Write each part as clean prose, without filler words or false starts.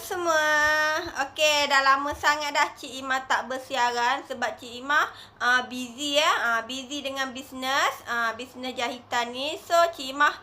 semua. Okey, dah lama sangat dah Cik Ima tak bersiaran sebab Cik Ima busy ya. Busy dengan bisnes jahitan ni. So Cik Ima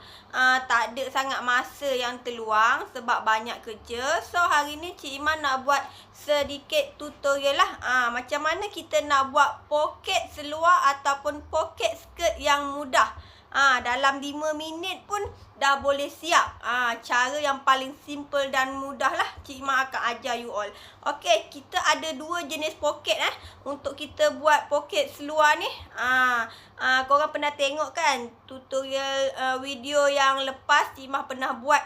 tak ada sangat masa yang terluang sebab banyak kerja. So hari ni Cik Ima nak buat sedikit tutorial lah. Macam mana kita nak buat poket seluar ataupun poket skirt yang mudah. Dalam 5 minit pun dah boleh siap. Cara yang paling simple dan mudah lah Cik Ima akan ajar you all. Okey, kita ada 2 jenis poket untuk kita buat poket seluar ni. Korang pernah tengok kan tutorial video yang lepas Cik Ima pernah buat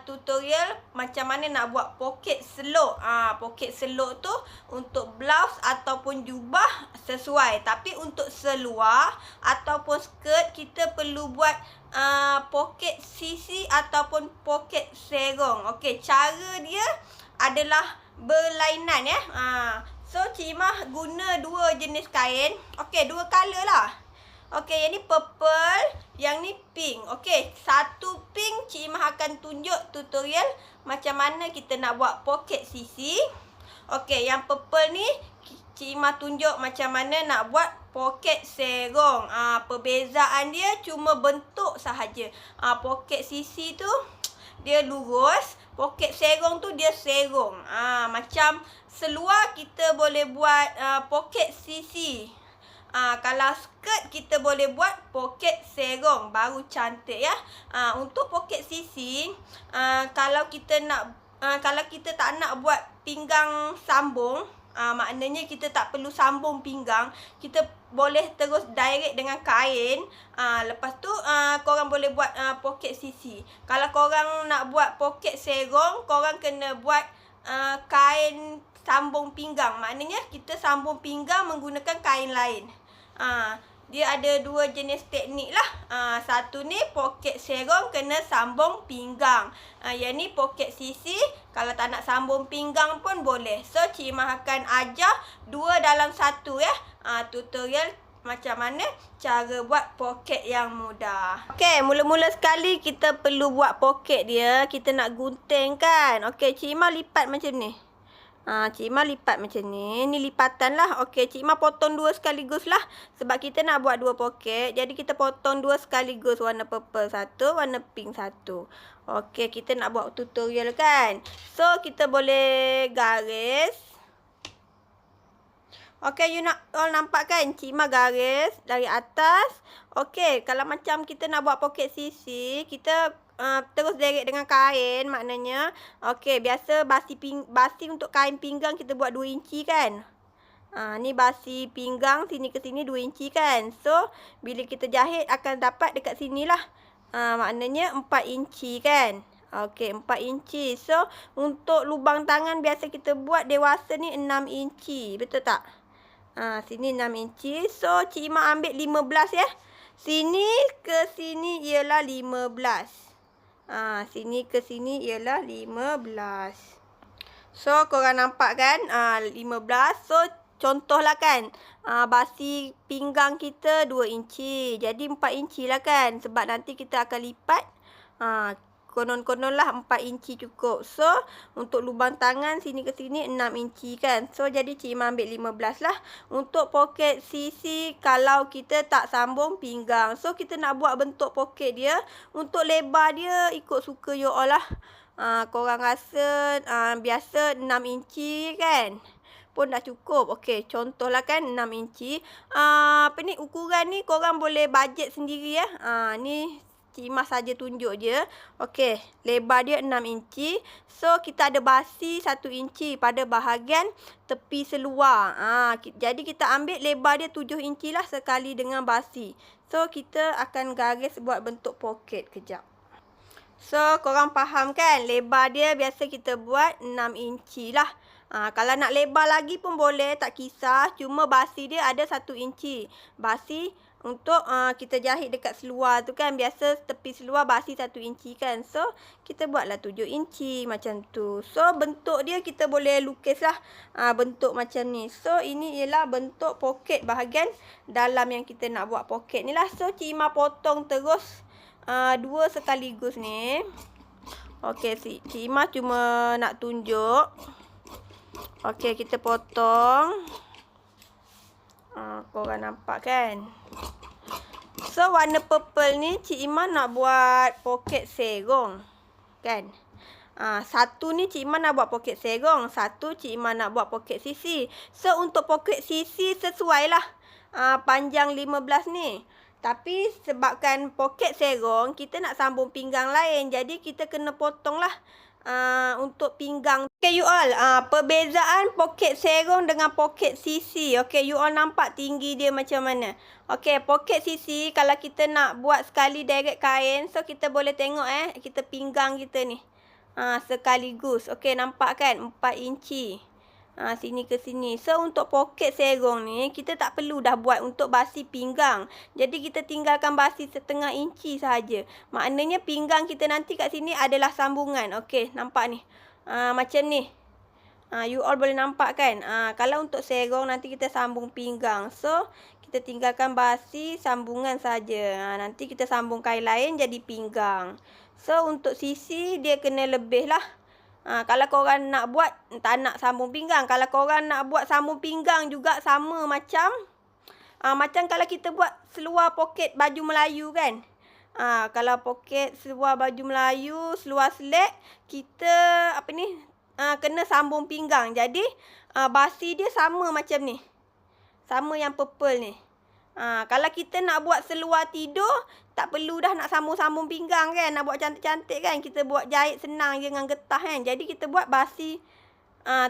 tutorial macam mana nak buat poket selok. Poket selok tu untuk blouse ataupun jubah sesuai. Tapi untuk seluar ataupun skirt kita perlu buat poket sisi ataupun poket serong. Okey, cara dia adalah berlainan ya. So Cik Ima guna 2 jenis kain. Okey, 2 color lah. Okey, yang ni purple, yang ni pink. Okey, satu pink Cik Ima akan tunjuk tutorial macam mana kita nak buat poket sisi. Okey, yang purple ni Cik Ima tunjuk macam mana nak buat poket serong. Perbezaan dia cuma bentuk sahaja. Poket sisi tu dia lurus, poket serong tu dia serong. Macam seluar kita boleh buat poket sisi. Kalau skirt kita boleh buat poket serong, baru cantik ya. Untuk poket sisi, kalau kita tak nak buat pinggang sambung, maknanya kita tak perlu sambung pinggang, kita boleh terus direct dengan kain. Lepas tu korang boleh buat poket sisi. Kalau korang nak buat poket serong, korang kena buat kain sambung pinggang. Maknanya kita sambung pinggang menggunakan kain lain. Dia ada 2 jenis teknik lah. Satu ni poket serong kena sambung pinggang. Yang ni poket sisi, kalau tak nak sambung pinggang pun boleh. So Cik Ima akan ajar 2 dalam 1 ya. Tutorial macam mana cara buat poket yang mudah. Okey, mula-mula sekali kita perlu buat poket dia. Kita nak gunting kan. Okey, Cik Ima lipat macam ni. Cik Ima lipat macam ni. Ni lipatan lah. Okey, Cik Ima potong 2 sekaligus lah. Sebab kita nak buat 2 poket. Jadi kita potong 2 sekaligus. Warna purple 1, warna pink 1. Okey, kita nak buat tutorial kan. So, kita boleh garis. Okey, you all nampak kan? Cik Ima garis dari atas. Okey, kalau macam kita nak buat poket sisi, kita terus direct dengan kain, maknanya okey, biasa basi untuk kain pinggang kita buat 2 inci kan. Ni basi pinggang sini ke sini 2 inci kan. So bila kita jahit akan dapat dekat sinilah. Maknanya 4 inci kan. Okey, 4 inci. So untuk lubang tangan biasa kita buat dewasa ni 6 inci, betul tak? Sini 6 inci. So Cik Ima ambil 15 ya. Sini ke sini ialah 15. Sini ke sini ialah 15. So, korang nampak kan? 15. So, contohlah kan. Basi pinggang kita 2 inci. Jadi, 4 inci lah kan. Sebab nanti kita akan lipat. Konon-konon lah 4 inci cukup. So, untuk lubang tangan sini ke sini 6 inci kan. So, jadi Cik Ima ambil 15 lah. Untuk poket sisi kalau kita tak sambung pinggang. So, kita nak buat bentuk poket dia. Untuk lebar dia ikut suka you all lah. Korang rasa biasa 6 inci kan. Pun dah cukup. Okey, contohlah kan 6 inci. Ukuran ni korang boleh bajet sendiri ya. Ni Cik Ima saja tunjuk je. Okey, lebar dia 6 inci. So, kita ada basi 1 inci pada bahagian tepi seluar. Jadi, kita ambil lebar dia 7 inci lah sekali dengan basi. So, kita akan garis buat bentuk poket kejap. So, korang faham kan? Lebar dia biasa kita buat 6 inci lah. Kalau nak lebar lagi pun boleh, tak kisah. Cuma basi dia ada 1 inci. Basi untuk kita jahit dekat seluar tu kan. Biasa tepi seluar basi 1 inci kan. So, kita buatlah 7 inci macam tu. So, bentuk dia kita boleh lukis lah. Bentuk macam ni. So, ini ialah bentuk poket bahagian dalam yang kita nak buat poket ni lah. So, Cik Ima potong terus 2 sekaligus ni. Okey, Cik Imah cuma nak tunjuk. Okey, kita potong. Korang nampak kan? So, warna purple ni Cik Imah nak buat poket serong. Kan? Satu ni Cik Imah nak buat poket serong. Satu Cik Imah nak buat poket sisi. So, untuk poket sisi sesuai lah. Panjang 15 ni. Tapi sebabkan poket serong, kita nak sambung pinggang lain. Jadi, kita kena potong lah. Untuk pinggang. Okay, you all. Perbezaan poket serong dengan poket sisi. Okay, you all nampak tinggi dia macam mana. Okay, poket sisi kalau kita nak buat sekali direct kain. So, kita boleh tengok kita pinggang kita ni. Sekaligus. Okay, nampak kan? 4 inci. Sini ke sini. So, untuk poket serong ni, kita tak perlu dah buat untuk basi pinggang. Jadi, kita tinggalkan basi setengah inci sahaja. Maknanya, pinggang kita nanti kat sini adalah sambungan. Okey, nampak ni. Macam ni. You all boleh nampak kan? Kalau untuk serong, nanti kita sambung pinggang. So, kita tinggalkan basi sambungan saja. Nanti kita sambung kain lain jadi pinggang. So, untuk sisi, dia kena lebih lah. Kalau korang nak buat, tak nak sambung pinggang. Kalau korang nak buat sambung pinggang juga sama macam. Macam kalau kita buat seluar poket baju Melayu kan. Kalau poket seluar baju Melayu, seluar selek, kita kena sambung pinggang. Jadi, basi dia sama macam ni. Sama yang purple ni. Kalau kita nak buat seluar tidur, tak perlu dah nak sambung-sambung pinggang kan. Nak buat cantik-cantik kan. Kita buat jahit senang je dengan getah kan. Jadi kita buat basi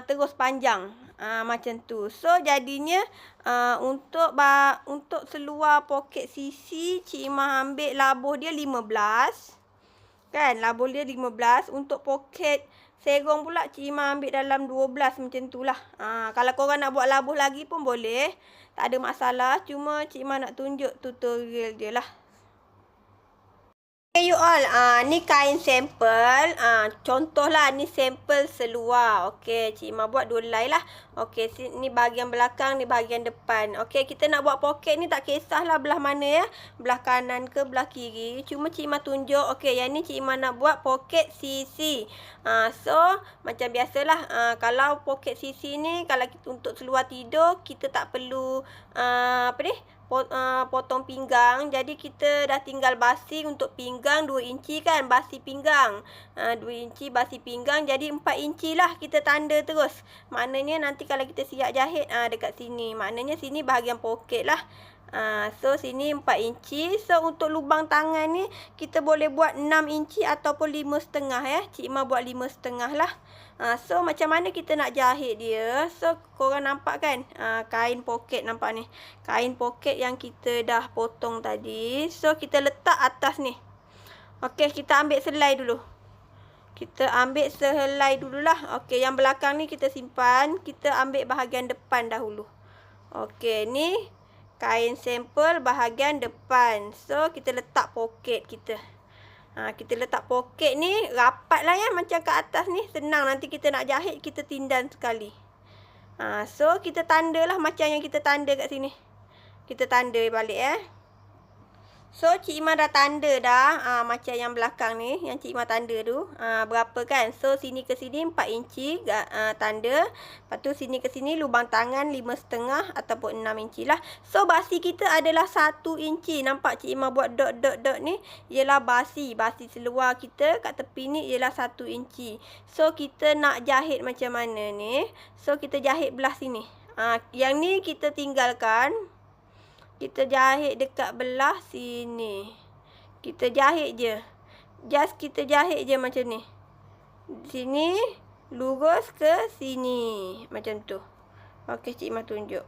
terus panjang. Macam tu. So jadinya untuk seluar poket sisi, Cik Imah ambil labuh dia 15. Kan, labuh dia 15. Untuk poket serong pula Cik Imah ambil dalam 12 macam tu lah. Kalau korang nak buat labuh lagi pun boleh. Tak ada masalah. Cuma Cik Imah nak tunjuk tutorial je lah. Okay you all, ni kain sampel. Contohlah ni sampel seluar. Okay, Cik Imah buat 2 helai lah. Okay, ni bahagian belakang, ni bahagian depan. Okay, kita nak buat poket ni tak kisahlah belah mana ya. Belah kanan ke belah kiri. Cuma Cik Imah tunjuk. Okay, yang ni Cik Imah nak buat poket sisi. So, macam biasalah. Kalau poket sisi ni, kalau kita untuk seluar tidur, kita tak perlu potong pinggang. Jadi kita dah tinggal basi untuk pinggang 2 inci kan, basi pinggang 2 inci basi pinggang. Jadi 4 inci lah kita tanda terus. Maknanya nanti kalau kita siap jahit dekat sini, maknanya sini bahagian poket lah. So sini 4 inci. So untuk lubang tangan ni kita boleh buat 6 inci ataupun 5,5 ya. Cik Imah buat 5,5 lah. So macam mana kita nak jahit dia. So korang nampak kan, kain poket nampak ni. Kain poket yang kita dah potong tadi. So kita letak atas ni. Okey, kita ambil selai dulu. Kita ambil sehelai dululah. Okey, yang belakang ni kita simpan. Kita ambil bahagian depan dahulu. Okey, ni kain sampel bahagian depan. So kita letak poket kita. Kita letak poket ni rapat lah ya, macam kat atas ni. Senang nanti kita nak jahit, kita tindan sekali. So kita tanda lah macam yang kita tanda kat sini. Kita tanda balik So Cik Imah dah tanda dah. Macam yang belakang ni, yang Cik Imah tanda tu. Berapa kan. So sini ke sini 4 inci tanda. Lepas tu sini ke sini lubang tangan 5,5 ataupun 6 inci lah. So basi kita adalah 1 inci. Nampak Cik Imah buat dot ni. Ialah basi. Basi seluar kita kat tepi ni ialah 1 inci. So kita nak jahit macam mana ni. So kita jahit belah sini. Yang ni kita tinggalkan. Kita jahit dekat belah sini. Kita jahit je. Just kita jahit je macam ni. Sini. Lurus ke sini. Macam tu. Okey, Cik Imah tunjuk.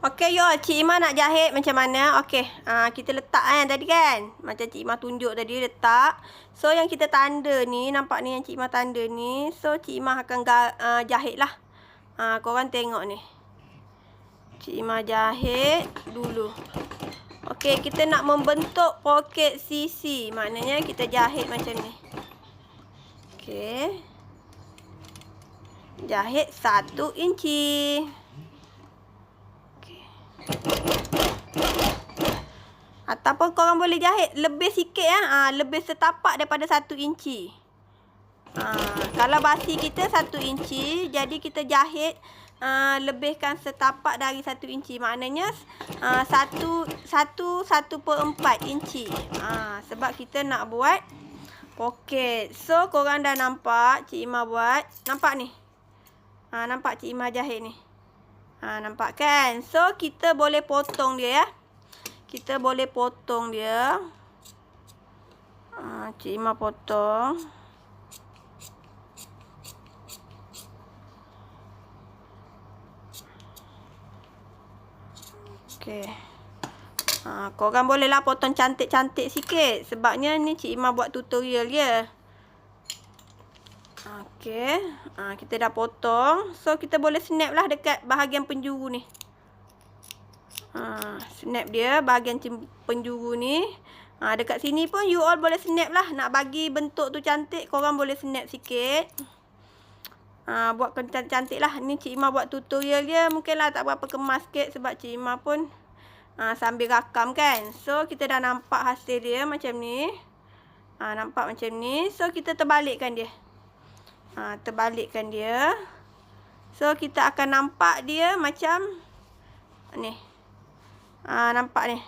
Okey, yo, Cik Imah nak jahit macam mana. Okey. Kita letak tadi kan. Macam Cik Imah tunjuk tadi letak. So, yang kita tanda ni. Nampak ni yang Cik Imah tanda ni. So, Cik Imah akan jahit lah. Korang tengok ni. Cik Imah jahit dulu. Okey, kita nak membentuk poket sisi. Maknanya kita jahit macam ni. Okey. Jahit 1 inci. Okey. Ataupun korang boleh jahit lebih sikit ya. Lebih setapak daripada 1 inci. Kalau basi kita 1 inci, jadi kita jahit lebihkan setapak dari 1 inci. Maknanya 1/4 inci. Sebab kita nak buat poket. So, korang dah nampak Cik Imah buat. Nampak ni? Nampak Cik Imah jahit ni? Nampak kan? So, kita boleh potong dia ya. Kita boleh potong dia. Cik Imah potong. Okey. Korang bolehlah potong cantik-cantik sikit. Sebabnya ni Cik Imah buat tutorial je. Okey. Kita dah potong. So, kita boleh snap lah dekat bahagian penjuru ni. Snap dia bahagian penjuru ni. Dekat sini pun you all boleh snap lah. Nak bagi bentuk tu cantik, korang boleh snap sikit. Buat cantik-cantik lah. Ni Cik Imah buat tutorial je. Mungkinlah tak berapa kemas sikit sebab Cik Imah pun sambil rakam kan. So, kita dah nampak hasil dia macam ni. Nampak macam ni. So, kita terbalikkan dia. Terbalikkan dia. So, kita akan nampak dia macam ni. Nampak ni.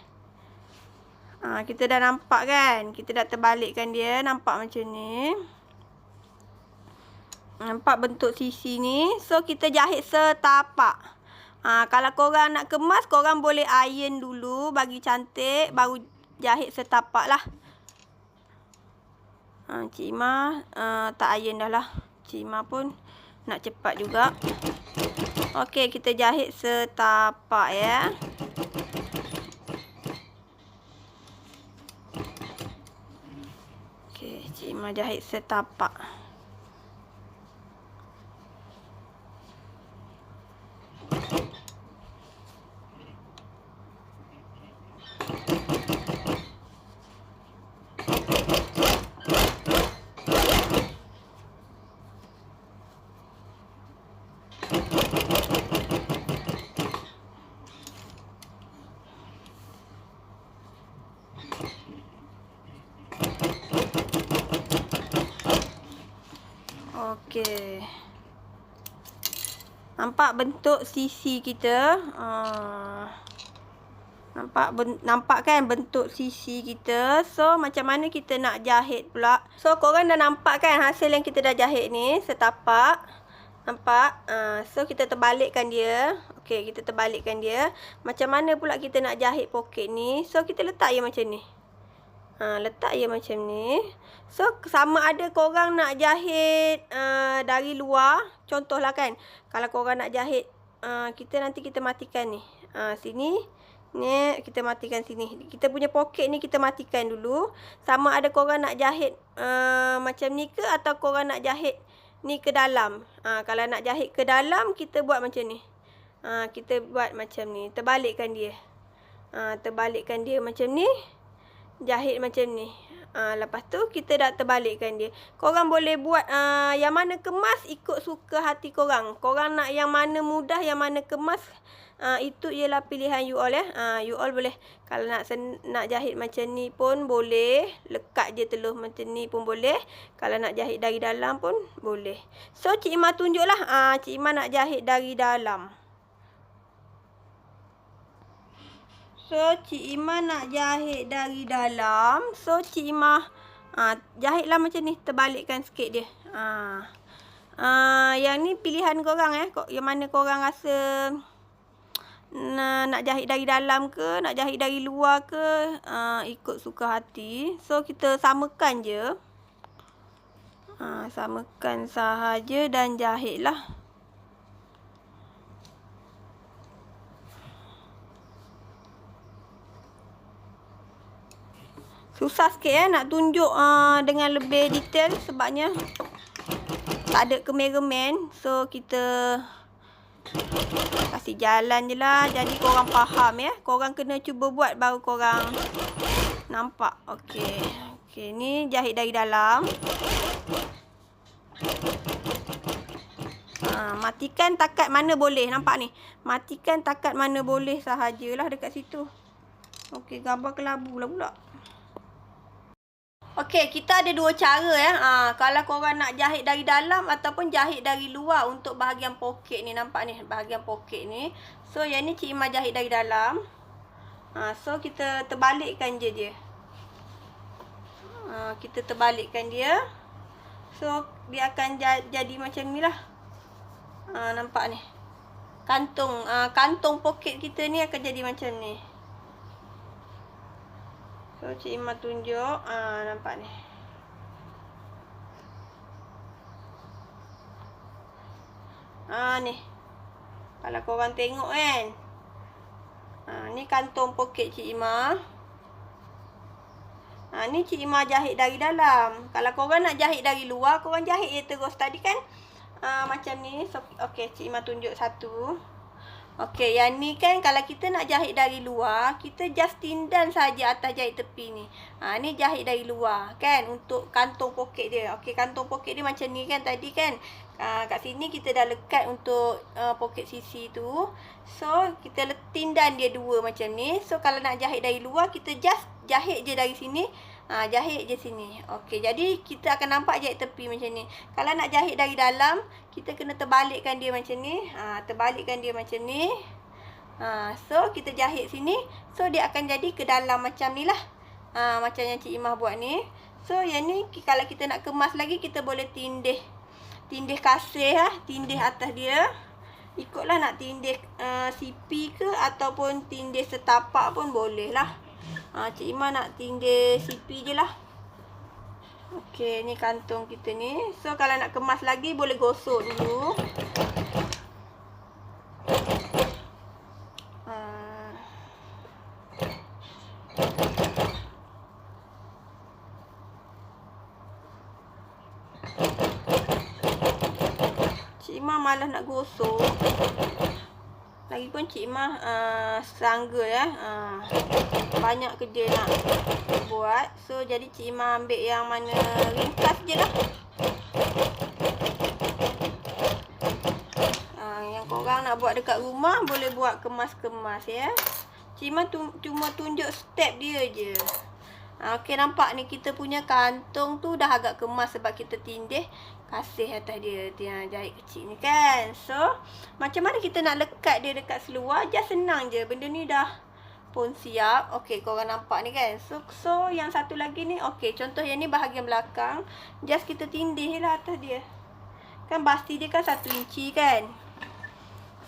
Kita dah nampak kan. Kita dah terbalikkan dia. Nampak macam ni. Nampak bentuk sisi ni. So, kita jahit setapak. Kalau korang nak kemas, korang boleh iron dulu. Bagi cantik. Baru jahit setapak lah. Cik Imah tak iron dah lah. Cik Imah pun nak cepat juga. Okey, kita jahit setapak ya. Okey, Cik Imah jahit setapak. Okey. Nampak bentuk sisi kita? Nampak kan bentuk sisi kita? So, macam mana kita nak jahit pula? So, korang dah nampak kan hasil yang kita dah jahit ni? Setapak. Nampak? So, kita terbalikkan dia. Okey, kita terbalikkan dia. Macam mana pula kita nak jahit poket ni? So, kita letak je macam ni. Letak je macam ni. So, sama ada korang nak jahit dari luar. Contohlah kan. Kalau korang nak jahit, nanti kita matikan ni. Sini. Ni, kita matikan sini. Kita punya poket ni kita matikan dulu. Sama ada korang nak jahit macam ni ke, atau korang nak jahit ni ke dalam. Kalau nak jahit ke dalam, kita buat macam ni. Kita buat macam ni. Terbalikkan dia. Terbalikkan dia macam ni. Jahit macam ni. Lepas tu kita dah terbalikkan dia. Korang boleh buat yang mana kemas ikut suka hati korang. Korang nak yang mana mudah, yang mana kemas, itu ialah pilihan you all ya. You all boleh, kalau nak jahit macam ni pun boleh. Lekat je telur macam ni pun boleh. Kalau nak jahit dari dalam pun boleh. So, Cik Imah tunjuklah. Cik Imah nak jahit dari dalam. So, Cik Imah nak jahit dari dalam. So, Cik Imah jahitlah macam ni. Terbalikkan sikit dia. Yang ni pilihan korang yang mana korang rasa nak jahit dari dalam ke, nak jahit dari luar ke, ikut suka hati. So, kita samakan je. Samakan sahaja dan jahitlah. Susah sikit nak tunjuk dengan lebih detail sebabnya tak ada kameraman. So, kita kasih jalan je lah. Jadi, korang faham ya. Korang kena cuba buat baru korang nampak. Okey. Okey, ni jahit dari dalam. Matikan takat mana boleh. Nampak ni? Matikan takat mana boleh sahajalah dekat situ. Okey, gambar kelabu lah pula. Okey, kita ada dua cara ya. Kalau korang nak jahit dari dalam ataupun jahit dari luar untuk bahagian poket ni. Nampak ni bahagian poket ni. So yang ni Cik Imah jahit dari dalam. So kita terbalikkan je dia. Kita terbalikkan dia. So dia akan jadi macam ni lah. Nampak ni. Kantung poket kita ni akan jadi macam ni. So Cik Imah tunjuk. Nampak ni. Ni. Kalau korang tengok kan. Ni kantung poket Cik Imah. Ni Cik Imah jahit dari dalam. Kalau korang nak jahit dari luar, korang jahit je terus. Tadi kan macam ni. So, okey, Cik Imah tunjuk satu. Okey, yang ni kan kalau kita nak jahit dari luar, kita just tindan saja atas jahit tepi ni. Ni jahit dari luar kan untuk kantung poket dia. Okey, kantung poket dia macam ni kan tadi kan. Kat sini kita dah lekat untuk poket sisi tu. So, kita tindan dia dua macam ni. So, kalau nak jahit dari luar, kita just jahit je dari sini. Jahit je sini. Okey, jadi kita akan nampak jahit tepi macam ni. Kalau nak jahit dari dalam, kita kena terbalikkan dia macam ni. Terbalikkan dia macam ni. So, kita jahit sini. So, dia akan jadi ke dalam macam ni lah. Macam yang Cik Imah buat ni. So, yang ni kalau kita nak kemas lagi, kita boleh tindih. Tindih kasih lah. Tindih atas dia. Ikutlah nak tindih sipi ke ataupun tindih setapak pun boleh lah. Cik Imah nak tindih sipi je lah. Okey, ni kantung kita ni. So, kalau nak kemas lagi, boleh gosok dulu. Cik Imah malas nak gosok. Lagipun Cik Imah struggle ya. Banyak kerja nak buat. So, jadi Cik Imah ambil yang mana ringkas je lah. Yang korang nak buat dekat rumah, boleh buat kemas-kemas ya. Cik Imah cuma tunjuk step dia je. Okey, nampak ni kita punya kantung tu dah agak kemas sebab kita tindih kasih atas dia. Jahit kecil ni kan. So, macam mana kita nak lekat dia dekat seluar? Just senang je. Benda ni dah pun siap. Okey, korang nampak ni kan. So yang satu lagi ni. Okey, contoh yang ni bahagian belakang. Just kita tindih lah atas dia. Kan basti dia kan 1 inci kan.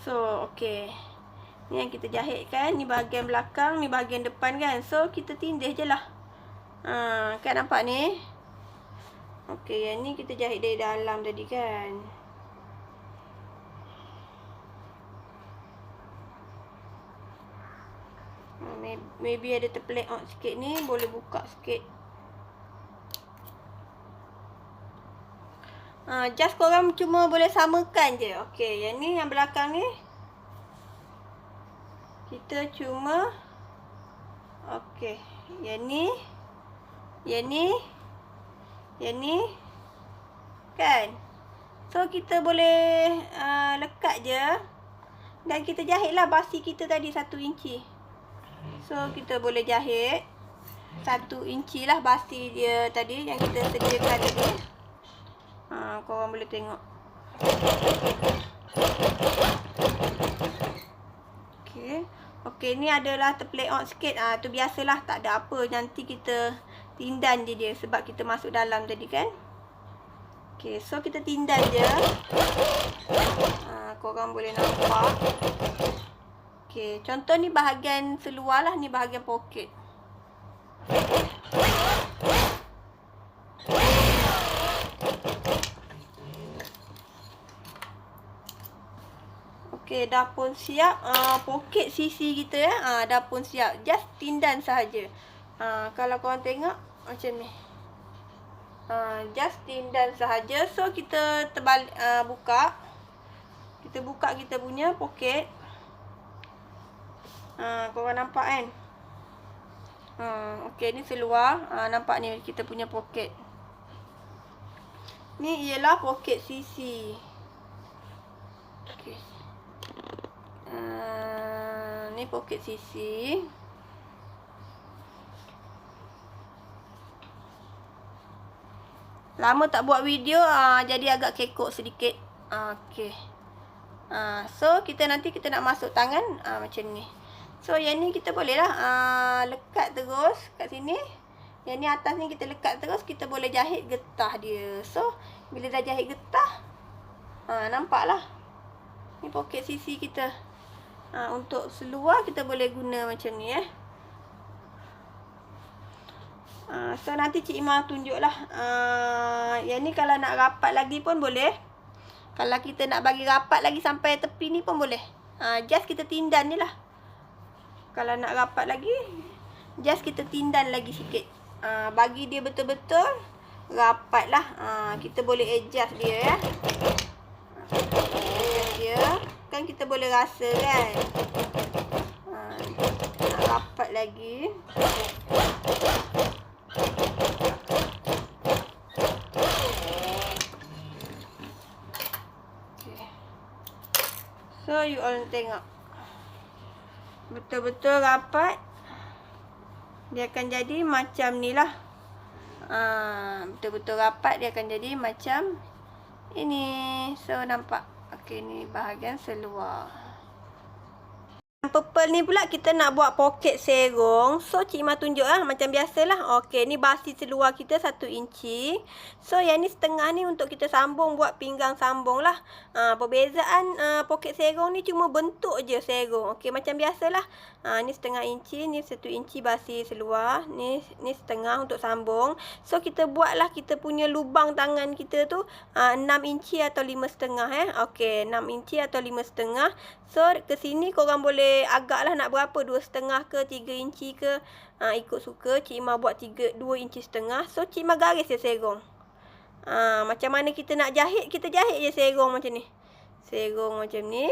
So, okey. Ni yang kita jahit kan. Ni bahagian belakang. Ni bahagian depan kan. So, kita tindih je lah. Kan nampak ni. Okey, yang ni kita jahit dari dalam tadi kan. Maybe ada terpelik sikit ni. Boleh buka sikit. Just korang cuma boleh samakan je. Okey, yang ni yang belakang ni. Kita cuma. Okey, yang ni. Yang ni. Yang ni. Kan? So, kita boleh lekat je. Dan kita jahit lah basi kita tadi 1 inci. So, kita boleh jahit 1 inci lah basi dia tadi yang kita sediakan tadi. Korang boleh tengok. Okey. Okey, ni adalah terplay out sikit. Tu biasalah, tak ada apa. Nanti kita tindan je dia sebab kita masuk dalam tadi kan. Okey, so kita tindan je. Korang boleh nampak. Okey, contoh ni bahagian seluar lah. Ni bahagian poket. Okey, dah pun siap. Poket sisi kita ya. Dah pun siap. Just tindan sahaja. Kalau korang tengok macam ni. Just tindan sahaja. So, kita terbalik, buka. Kita buka kita punya poket. Korang nampak kan? Okey, ni seluar. Nampak ni kita punya poket. Ni ialah poket sisi. Okey. Ni poket sisi. Lama tak buat video, jadi agak kekok sedikit. Okey. So kita nanti kita nak masuk tangan macam ni. So yang ni kita boleh lah lekat terus kat sini. Yang ni atas ni kita lekat terus, kita boleh jahit getah dia. So bila dah jahit getah, nampaklah. Ni poket sisi kita. Untuk seluar kita boleh guna macam ni So nanti Cik Ima tunjuklah. Yang ni kalau nak rapat lagi pun boleh. Kalau kita nak bagi rapat lagi sampai tepi ni pun boleh. Just kita tindan ni lah. Kalau nak rapat lagi, just kita tindan lagi sikit. Bagi dia betul-betul rapat lah. Kita boleh adjust dia adjust dia. Kan kita boleh rasa kan. Nak rapat lagi. So you all tengok. Betul-betul rapat. Dia akan jadi macam ni lah. Betul-betul rapat dia akan jadi macam ini. So nampak. Okey, ni bahagian seluar. Purple ni pula kita nak buat poket serong. So Cik Ima tunjuk macam biasalah. Okey, ni basi seluar kita 1 inci. So yang ni setengah ni untuk kita sambung, buat pinggang sambung lah. Perbezaan poket serong ni cuma bentuk je serong. Okey, macam biasalah. Ni setengah inci, ni 1 inci basi seluar. Ni setengah untuk sambung. So kita buatlah kita punya lubang tangan kita tu 6 inci atau 5,5 Okey, 6 inci atau 5,5. So ke sini korang boleh agaklah nak berapa, 2,5 ke 3 inci ke, ikut suka. Cik Ima buat 2 inci setengah. So Cik Ima garis je serong. Macam mana kita nak jahit, kita jahit je serong macam ni. Serong macam ni.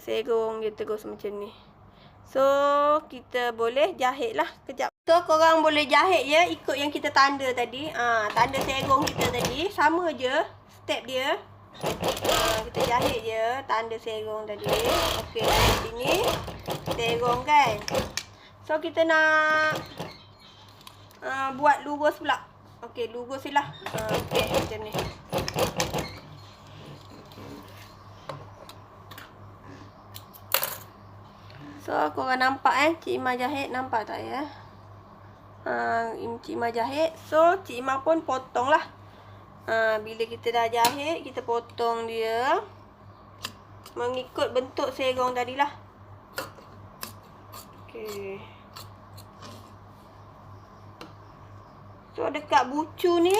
Serong je terus macam ni. So kita boleh jahit lah kejap. So korang boleh jahit je ikut yang kita tanda tadi. Tanda serong kita tadi sama je step dia. Kita jahit je tanda serong tadi. Okey, sini serong kan. So kita nak buat lurus pula. Okey, lurus lah. Okey, macam ni. So korang nampak Cik Ima jahit, nampak tak ya? Cik Ima jahit. So Cik Ima pun potong lah. Bila kita dah jahit, kita potong dia mengikut bentuk serong tadi lah. Okey. So dekat bucu ni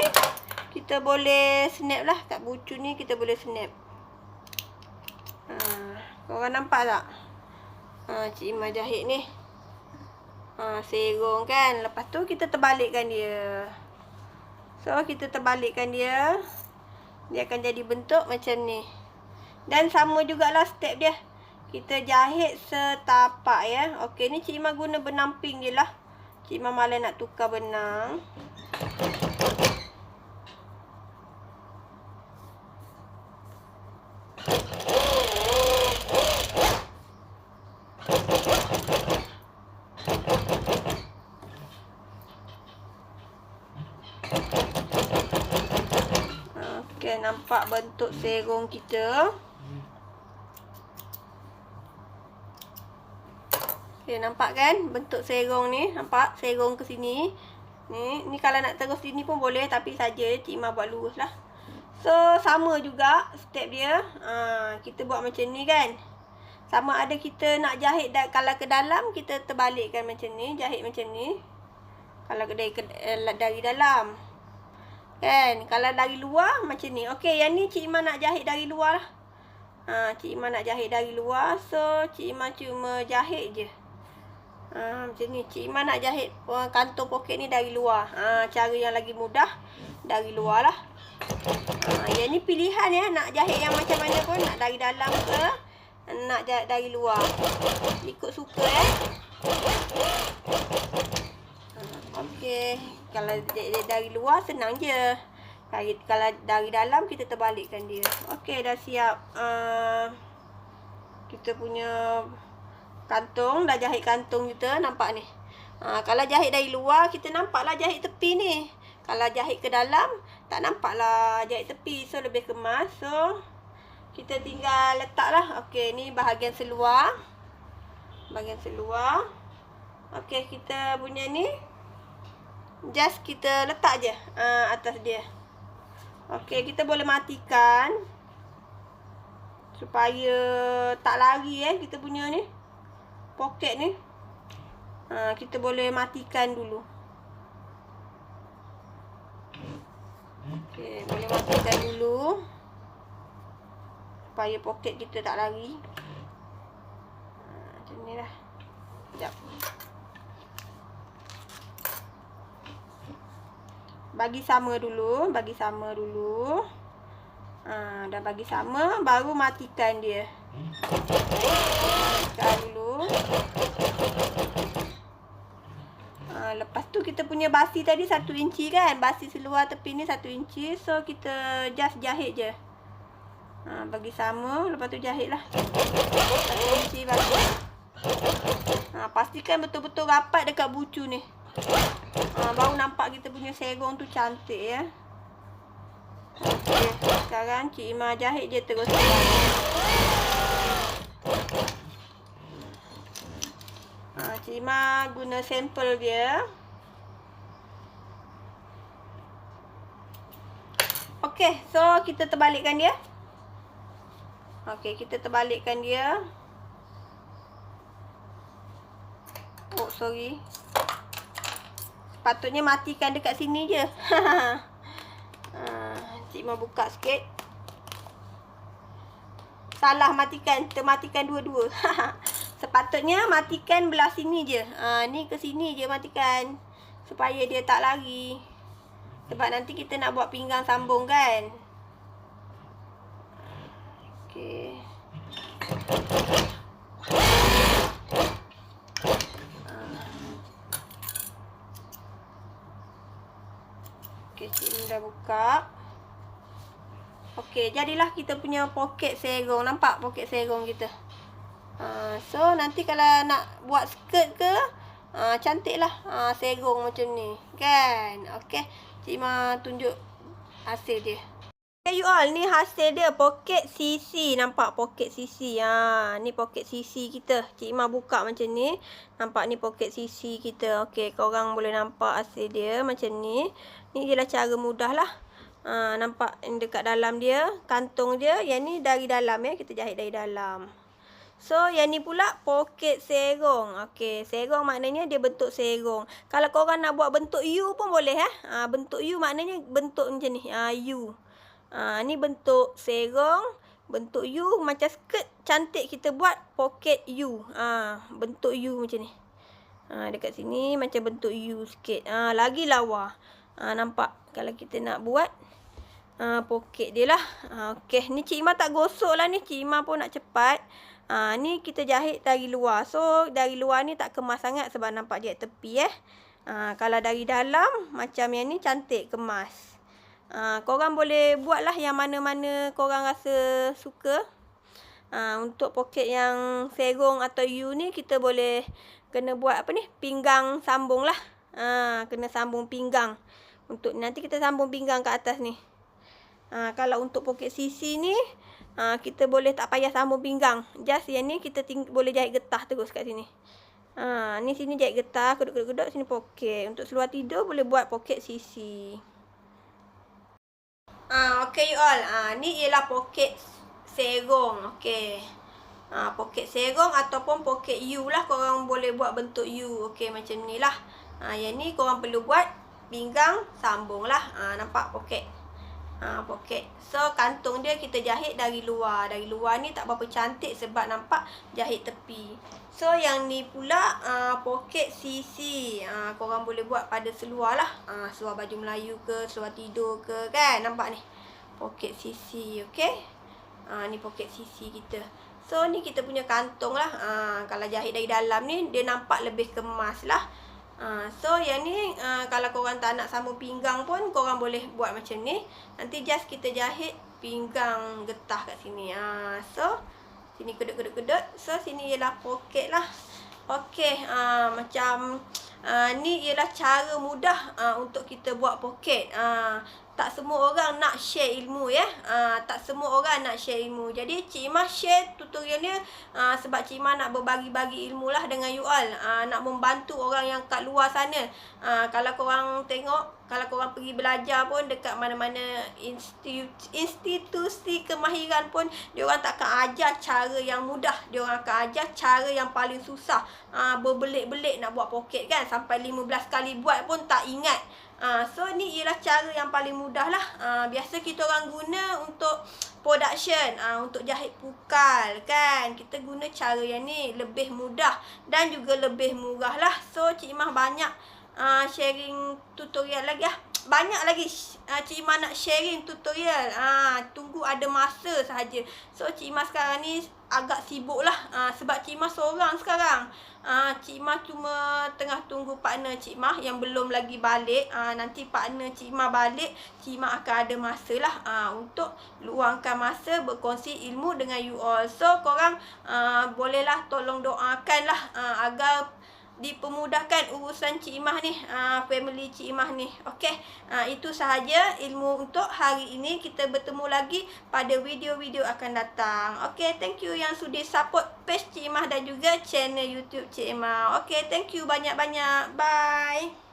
kita boleh snap lah. Kat bucu ni kita boleh snap. Korang nampak tak? Cik Ima jahit ni. Serong kan. Lepas tu kita terbalikkan dia. So kita terbalikkan dia. Dia akan jadi bentuk macam ni. Dan sama jugalah step dia. Kita jahit setapak ya. Okey, ni Cik Ima guna benang pink je lah. Cik Ima malas nak tukar benang. Okey, nampak bentuk serong kita. Okey, nampak kan bentuk serong ni? Nampak serong ke sini? Ni kalau nak terus sini pun boleh, tapi saja Cik Ima buat lurus lah. So sama juga step dia. Kita buat macam ni kan. Sama ada kita nak jahit kalau ke dalam, kita terbalikkan macam ni, jahit macam ni. Kalau dari dalam. Kan, kalau dari luar macam ni. Okey, yang ni Cik Ima nak jahit dari luar lah. Cik Ima nak jahit dari luar. So Cik Ima cuma jahit je. Macam ni. Cik Ima nak jahit kantung poket ni dari luar. Cara yang lagi mudah dari luar lah. Yang ni pilihan ya. Nak jahit yang macam mana pun. Nak dari dalam ke nak jahit dari luar. Ikut suka Okey. Kalau dari luar senang je. Kalau dari dalam kita terbalikkan dia. Okey, dah siap. Kita punya kantung. Dah jahit kantung kita. Nampak ni. Kalau jahit dari luar, kita nampaklah jahit tepi ni. Kalau jahit ke dalam, tak nampaklah jahit tepi. So, lebih kemas. So, kita tinggal letaklah. Okey, ni bahagian seluar. Bahagian seluar. Okey, kita punya ni just kita letak je atas dia. Okey, kita boleh matikan supaya tak lari kita punya ni poket ni. Kita boleh matikan dulu. Okey, boleh matikan dulu supaya poket kita tak lari. Macam ni lah. Sekejap. Bagi sama dulu. Dah bagi sama, baru matikan dia. Matikan dulu. Lepas tu kita punya basi tadi 1 inci kan. Basi seluar tepi ni 1 inci. So, kita just jahit je. Bagi sama, lepas tu jahit lah. 1 inci basi. Pastikan betul-betul rapat dekat bucu ni. Baru nampak kita punya serong tu cantik ya. Okey, sekarang Cik Imah jahit je terus. Cik Imah guna sampel dia. Okey, so kita terbalikkan dia. Okey, kita terbalikkan dia. Oh, sorry. Patutnya matikan dekat sini je. Cik mau buka sikit. Salah matikan. Termatikan dua-dua. Sepatutnya matikan belah sini je. Ni ke sini je matikan. Supaya dia tak lari. Sebab nanti kita nak buat pinggang sambung kan. Okey. Okey, Cik ni dah buka. Okey, jadilah kita punya poket serong. Nampak poket serong kita? So, nanti kalau nak buat skirt ke, cantiklah serong macam ni. Kan? Okey, Cik Ma tunjuk hasil dia. Okay, you all. Ni hasil dia. Poket sisi. Nampak poket sisi. Ni poket sisi kita. Cik Ma buka macam ni. Nampak ni poket sisi kita. Okey, korang boleh nampak hasil dia macam ni. Ni ialah cara mudah lah. Nampak dekat dalam dia. Kantung dia. Yang ni dari dalam ya. Kita jahit dari dalam. So, yang ni pula poket serong. Okey, serong maknanya dia bentuk serong. Kalau korang nak buat bentuk U pun boleh bentuk U maknanya bentuk macam ni. U. Ni bentuk serong. Bentuk U macam skirt. Cantik kita buat poket U. Bentuk U macam ni. Dekat sini macam bentuk U sikit. Lagi lawa. Nampak kalau kita nak buat poket dia lah. Okey, ni Cik Imah tak gosok lah ni. Cik Imah pun nak cepat. Ni kita jahit dari luar. So, dari luar ni tak kemas sangat sebab nampak jahit tepi kalau dari dalam macam yang ni cantik kemas. Korang boleh buat lah yang mana-mana korang rasa suka. Untuk poket yang serong atau U ni kita boleh kena buat apa ni? Pinggang sambung lah. Kena sambung pinggang. Untuk nanti kita sambung pinggang ke atas ni. Kalau untuk poket sisi ni, kita boleh tak payah sambung pinggang. Just yang ni kita boleh jahit getah terus kat sini. Ni sini jahit getah, kedut-kedut, sini poket. Untuk seluar tidur boleh buat poket sisi. Okay you all. Ni ialah poket serong. Okay. Poket serong ataupun poket U lah. Korang boleh buat bentuk U. Okay, macam ni lah. Yang ni korang perlu buat pinggang sambung lah. Nampak poket. Poket. So, kantung dia kita jahit dari luar. Dari luar ni tak berapa cantik sebab nampak jahit tepi. So, yang ni pula poket sisi. Korang boleh buat pada seluar lah. Seluar baju Melayu ke, seluar tidur ke, kan? Nampak ni. Poket sisi, okay? Ni poket sisi kita. So, ni kita punya kantung lah. Kalau jahit dari dalam ni, dia nampak lebih kemas lah. So, yang ni kalau korang tak nak sambung pinggang pun, korang boleh buat macam ni. Nanti just kita jahit pinggang getah kat sini. So, sini kedut-kedut-kedut. So, sini ialah poket lah. Okey, macam Ni ialah cara mudah untuk kita buat poket. Tak semua orang nak share ilmu ya. Tak semua orang nak share ilmu. Jadi Cik Imah share tutorial ni sebab Cik Imah nak berbagi-bagi ilmu lah dengan you all. Nak membantu orang yang kat luar sana. Kalau korang tengok, kalau korang pergi belajar pun dekat mana-mana institusi kemahiran pun, diorang takkan ajar cara yang mudah. Diorang akan ajar cara yang paling susah. Berbelit-belit nak buat poket kan. Sampai 15 kali buat pun tak ingat. So ni ialah cara yang paling mudah lah. Biasa kita orang guna untuk production, untuk jahit pukal kan. Kita guna cara yang ni lebih mudah dan juga lebih murah lah. So Cik Imah banyak sharing tutorial lagi lah. Banyak lagi Cik Imah nak sharing tutorial. Tunggu ada masa sahaja. So Cik Imah sekarang ni agak sibuk lah. Sebab Cik Imah seorang sekarang. Cik Imah cuma tengah tunggu partner Cik Imah yang belum lagi balik. Nanti partner Cik Imah balik, Cik Imah akan ada masa lah untuk luangkan masa berkongsi ilmu dengan you all. So korang bolehlah tolong doakan lah agar dipermudahkan urusan Cik Imah ni, family Cik Imah ni. Okey, itu sahaja ilmu untuk hari ini. Kita bertemu lagi pada video-video akan datang. Okey, thank you yang sudi support page Cik Imah dan juga channel YouTube Cik Imah. Okey, thank you banyak-banyak. Bye.